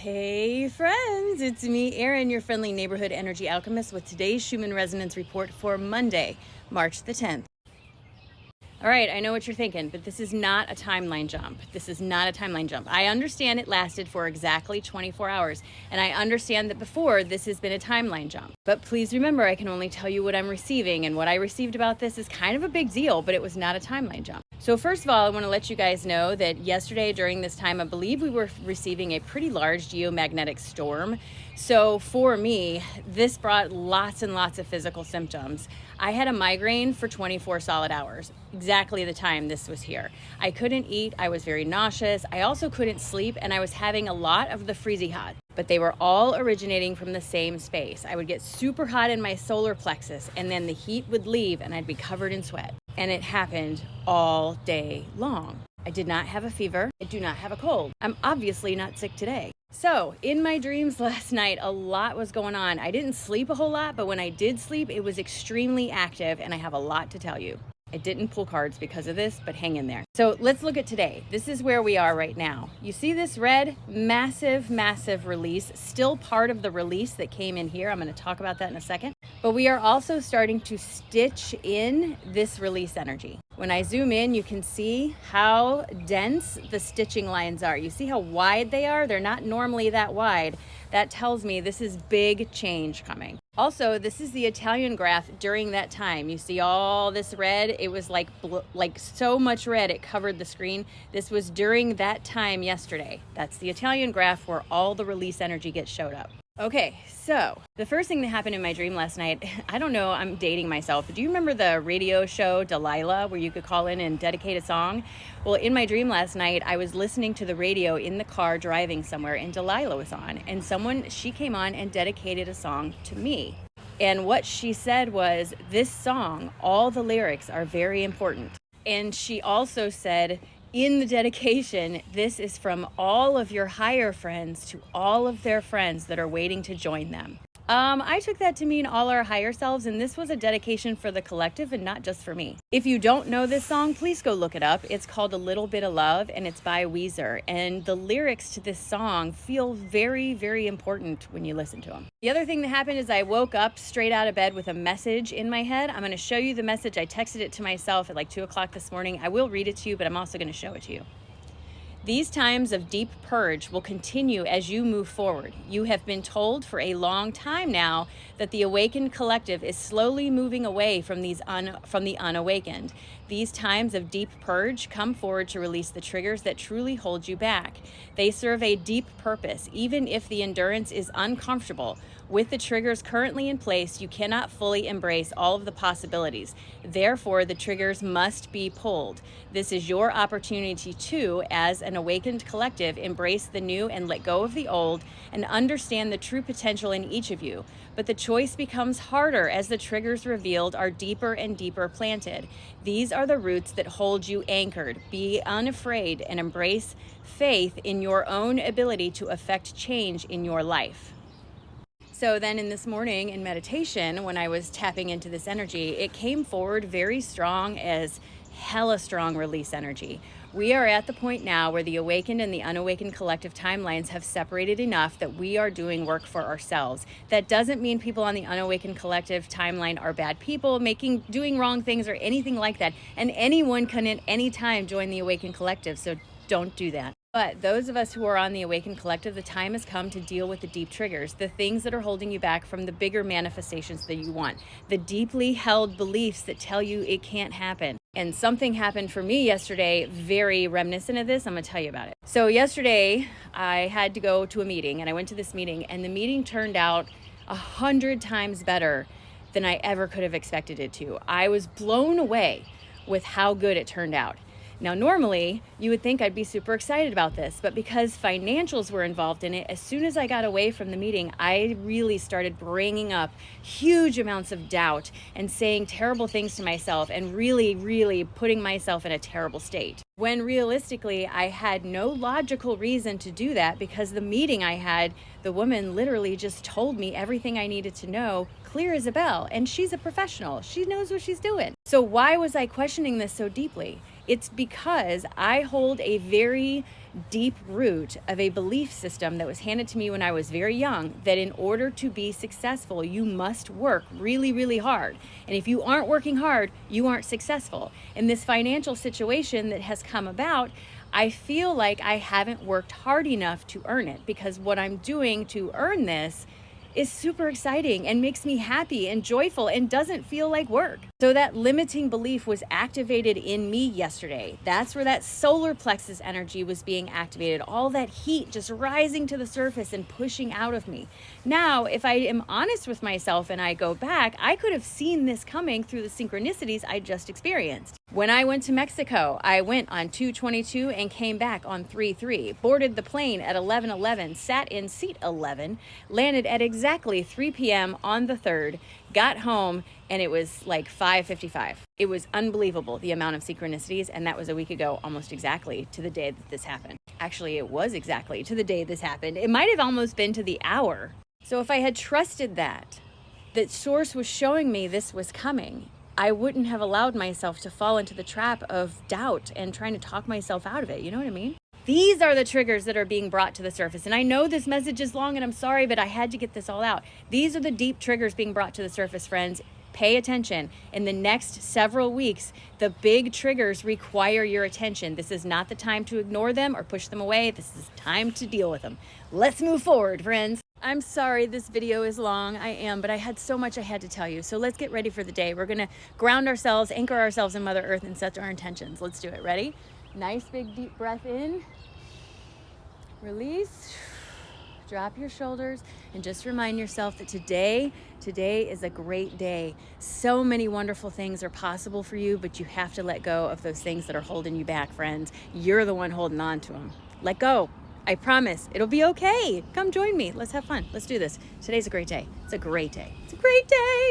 Hey friends, it's me, Erin, your friendly neighborhood energy alchemist with today's Schumann resonance report for Monday, March the 10th. All right, I know what you're thinking, but this is not a timeline jump. This is not a timeline jump. I understand it lasted for exactly 24 hours, and I understand that before this has been a timeline jump. But please remember, I can only tell you what I'm receiving, and what I received about this is kind of a big deal, but it was not a timeline jump. So first of all, I want to let you guys know that yesterday during this time, I believe we were receiving a pretty large geomagnetic storm. So for me, this brought lots and lots of physical symptoms. I had a migraine for 24 solid hours, exactly the time this was here. I couldn't eat, I was very nauseous, I also couldn't sleep, and I was having a lot of the freezy hot. But they were all originating from the same space. I would get super hot in my solar plexus, and then the heat would leave and I'd be covered in sweat. And it happened all day long. I did not have a fever. I do not have a cold. I'm obviously not sick today. So in my dreams last night, a lot was going on. I didn't sleep a whole lot, but when I did sleep, it was extremely active, and I have a lot to tell you. I didn't pull cards because of this, but hang in there. So let's look at today. This is where we are right now. You see this red? Massive, massive release. Still part of the release that came in here. I'm going to talk about that in a second. But we are also starting to stitch in this release energy. When I zoom in, you can see how dense the stitching lines are. You see how wide they are? They're not normally that wide. That tells me this is big change coming. Also, this is the Italian graph during that time. You see all this red? It was like so much red it covered the screen. This was during that time yesterday. That's the Italian graph where all the release energy showed up. Okay, so the first thing that happened in my dream last night, I don't know, I'm dating myself, but do you remember the radio show Delilah where you could call in and dedicate a song? Well, in my dream last night, I was listening to the radio in the car driving somewhere, and Delilah was on, and she came on and dedicated a song to me. And what she said was, this song, all the lyrics are very important. And she also said, in the dedication, this is from all of your higher friends to all of their friends that are waiting to join them. I took that to mean all our higher selves, and this was a dedication for the collective and not just for me. If you don't know this song, please go look it up. It's called A Little Bit of Love, and it's by Weezer. And the lyrics to this song feel very, very important when you listen to them. The other thing that happened is I woke up straight out of bed with a message in my head. I'm going to show you the message. I texted it to myself at like 2 o'clock this morning. I will read it to you, but I'm also going to show it to you. These times of deep purge will continue as you move forward. You have been told for a long time now that the awakened collective is slowly moving away from the unawakened. These times of deep purge come forward to release the triggers that truly hold you back. They serve a deep purpose, even if the endurance is uncomfortable. With the triggers currently in place, you cannot fully embrace all of the possibilities. Therefore, the triggers must be pulled. This is your opportunity to, as an awakened collective, embrace the new and let go of the old and understand the true potential in each of you. But the choice becomes harder as the triggers revealed are deeper and deeper planted. These are the roots that hold you anchored. Be unafraid and embrace faith in your own ability to affect change in your life. So then in this morning in meditation, when I was tapping into this energy, it came forward very strong as hella strong release energy. We are at the point now where the awakened and the unawakened collective timelines have separated enough that we are doing work for ourselves. That doesn't mean people on the unawakened collective timeline are bad people, doing wrong things or anything like that. And anyone can at any time join the awakened collective, so don't do that. But those of us who are on the awakened collective, the time has come to deal with the deep triggers, the things that are holding you back from the bigger manifestations that you want, the deeply held beliefs that tell you it can't happen. And something happened for me yesterday, very reminiscent of this. I'm going to tell you about it. So yesterday, I had to go to a meeting, and I went to this meeting, and the meeting turned out 100 times better than I ever could have expected it to. I was blown away with how good it turned out. Now, normally, you would think I'd be super excited about this, but because financials were involved in it, as soon as I got away from the meeting, I really started bringing up huge amounts of doubt and saying terrible things to myself and really, really putting myself in a terrible state. When realistically, I had no logical reason to do that because the meeting I had, the woman literally just told me everything I needed to know, clear as a bell, and she's a professional. She knows what she's doing. So why was I questioning this so deeply? It's because I hold a very deep root of a belief system that was handed to me when I was very young, that in order to be successful, you must work really, really hard. And if you aren't working hard, you aren't successful. In this financial situation that has come about, I feel like I haven't worked hard enough to earn it, because what I'm doing to earn this is super exciting and makes me happy and joyful and doesn't feel like work. So that limiting belief was activated in me yesterday. That's where that solar plexus energy was being activated. All that heat just rising to the surface and pushing out of me. Now, if I am honest with myself and I go back, I could have seen this coming through the synchronicities I just experienced. When I went to Mexico, I went on 2/22 and came back on 3/3. Boarded the plane at 11:11, sat in seat 11, landed at exactly 3 p.m. on the 3rd, got home, and it was like 5:55. It was unbelievable, the amount of synchronicities, and that was a week ago, almost exactly to the day that this happened. Actually, it was exactly to the day this happened. It might have almost been to the hour. So if I had trusted that Source was showing me this was coming, I wouldn't have allowed myself to fall into the trap of doubt and trying to talk myself out of it. You know what I mean? These are the triggers that are being brought to the surface. And I know this message is long and I'm sorry, but I had to get this all out. These are the deep triggers being brought to the surface, friends. Pay attention. In the next several weeks, the big triggers require your attention. This is not the time to ignore them or push them away. This is time to deal with them. Let's move forward, friends. I'm sorry this video is long. I am, but I had so much I had to tell you. So let's get ready for the day. We're going to ground ourselves, anchor ourselves in Mother Earth, and set our intentions. Let's do it. Ready? Nice big deep breath in. Release. Drop your shoulders and just remind yourself that today is a great day. So many wonderful things are possible for you, but you have to let go of those things that are holding you back, friends. You're the one holding on to them. Let go. I promise it'll be okay. Come join me. Let's have fun. Let's do this. Today's a great day. It's a great day. It's a great day.